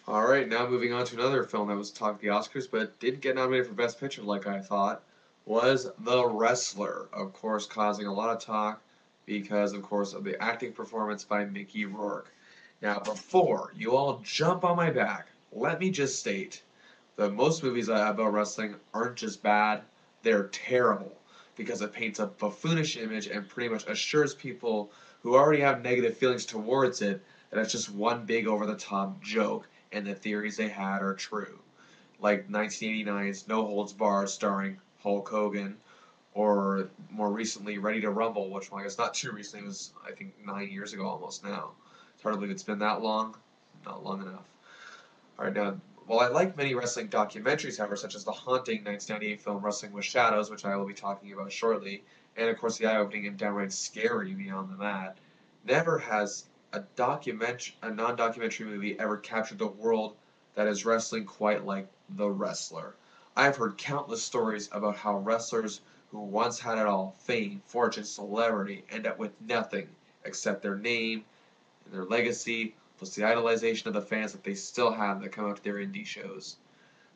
Alright, now moving on to another film that was talked at the Oscars but didn't get nominated for Best Picture like I thought, was The Wrestler, of course causing a lot of talk because, of course, of the acting performance by Mickey Rourke. Now, before you all jump on my back, let me just state that most movies about wrestling aren't just bad, they're terrible because it paints a buffoonish image and pretty much assures people who already have negative feelings towards it that it's just one big over the top joke and the theories they had are true. Like 1989's No Holds Barred starring Hulk Hogan, or more recently Ready to Rumble, which, well, I guess not too recently, it was I think 9 years ago almost now. It's hard to believe it's been that long. Not long enough. Alright, now, while I like many wrestling documentaries, however, such as the haunting 1998 film Wrestling with Shadows, which I will be talking about shortly, and of course the eye-opening and downright scary Beyond the Mat, never has a non-documentary movie ever captured the world that is wrestling quite like The Wrestler. I've heard countless stories about how wrestlers who once had it all, fame, fortune, celebrity, end up with nothing except their name and their legacy, plus the idolization of the fans that they still have that come out to their indie shows.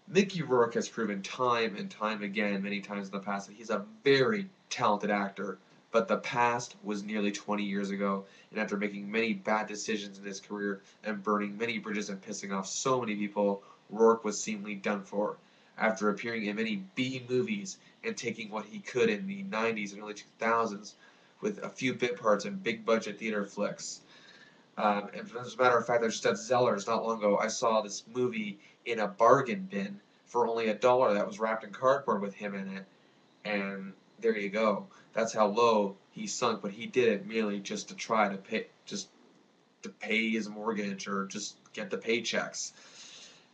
Mickey Rourke has proven time and time again, many times in the past, that he's a very talented actor, but the past was nearly 20 years ago, and after making many bad decisions in his career and burning many bridges and pissing off so many people, Rourke was seemingly done for. After appearing in many B movies and taking what he could in the 90s and early 2000s with a few bit parts in big budget theater flicks, and as a matter of fact, I just at Zeller's not long ago. I saw this movie in a bargain bin for only $1 that was wrapped in cardboard with him in it. And there you go. That's how low he sunk, but he did it merely just to try to pay his mortgage or just get the paychecks.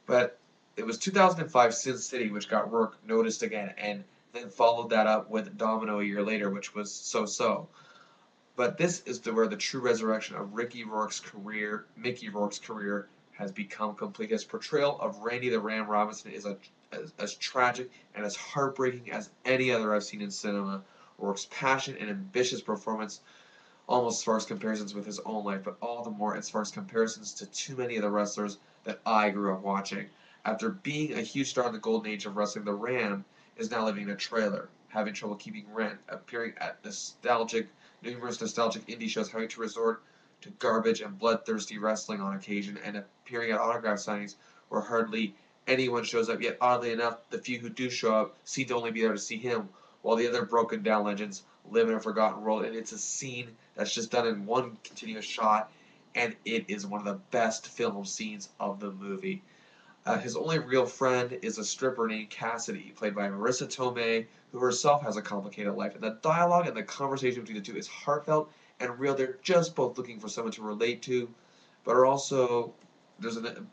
But it was 2005 Sin City which got Rourke noticed again, and then followed that up with Domino a year later, which was so-so. But this is where the true resurrection of Mickey Rourke's career, has become complete. His portrayal of Randy the Ram Robinson is as tragic and as heartbreaking as any other I've seen in cinema. Rourke's passion and ambitious performance almost sparks comparisons with his own life, but all the more it sparks comparisons to too many of the wrestlers that I grew up watching. After being a huge star in the golden age of wrestling, the Ram is now living in a trailer, having trouble keeping rent, appearing at numerous nostalgic indie shows, having to resort to garbage and bloodthirsty wrestling on occasion, and appearing at autograph signings where hardly anyone shows up. Yet, oddly enough, the few who do show up seem to only be there to see him, while the other broken down legends live in a forgotten world. And it's a scene that's just done in one continuous shot, and it is one of the best film scenes of the movie. His only real friend is a stripper named Cassidy, played by Marissa Tomei, who herself has a complicated life. And the dialogue and the conversation between the two is heartfelt and real. They're just both looking for someone to relate to, but are also there's a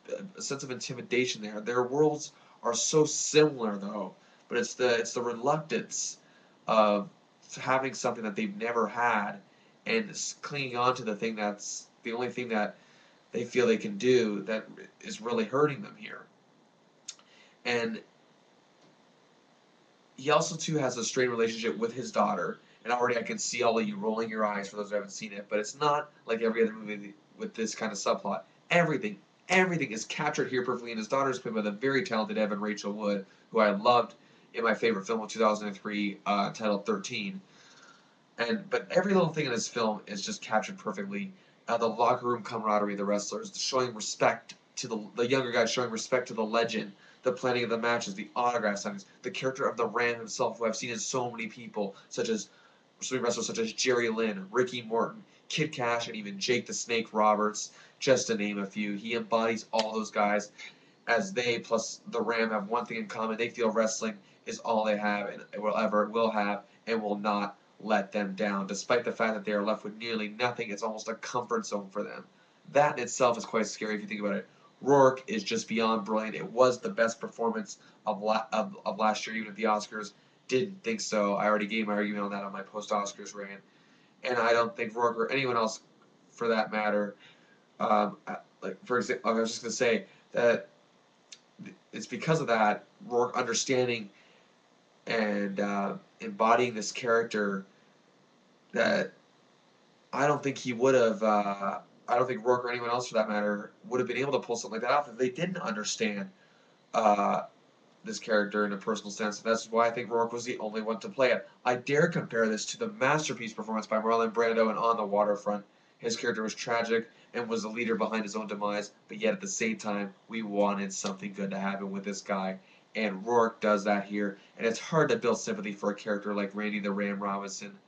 sense of intimidation there. Their worlds are so similar, though, but it's the reluctance of having something that they've never had and clinging on to the thing that's the only thing that they feel they can do that is really hurting them here. And he also too has a strained relationship with his daughter. And already I can see all of you rolling your eyes for those who haven't seen it, but it's not like every other movie with this kind of subplot. Everything, everything is captured here perfectly, and his daughter is played by the very talented Evan Rachel Wood, who I loved in my favorite film of 2003, titled 13. But every little thing in this film is just captured perfectly. The locker room camaraderie of the wrestlers, showing respect to the younger guys, showing respect to the legend, the planning of the matches, the autograph signings, the character of the Ram himself, who I've seen in so many people, so many wrestlers such as Jerry Lynn, Ricky Morton, Kid Cash, and even Jake the Snake Roberts, just to name a few. He embodies all those guys, as they plus the Ram have one thing in common: they feel wrestling is all they have and will have and will not let them down. Despite the fact that they are left with nearly nothing, it's almost a comfort zone for them. That in itself is quite scary if you think about it. Rourke is just beyond brilliant. It was the best performance of last year, even at the Oscars. Didn't think so. I already gave my argument on that on my post-Oscars rant. And I don't think Rourke or anyone else, for that matter, like for example, I was just going to say that it's because of that, Rourke understanding and embodying this character, that I don't think he would have. I don't think Rourke or anyone else for that matter would have been able to pull something like that off if they didn't understand uh, this character in a personal sense. That's why I think Rourke was the only one to play it. I dare compare this to the masterpiece performance by Marlon Brando in On the Waterfront. His character was tragic and was the leader behind his own demise, but yet at the same time, we wanted something good to happen with this guy. And Rourke does that here, and it's hard to build sympathy for a character like Randy the Ram Robinson,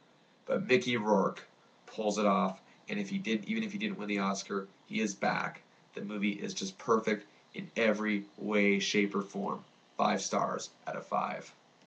but Mickey Rourke pulls it off. And if he did, even if he didn't win the Oscar, he is back. The movie is just perfect in every way, shape, or form. 5 stars out of 5.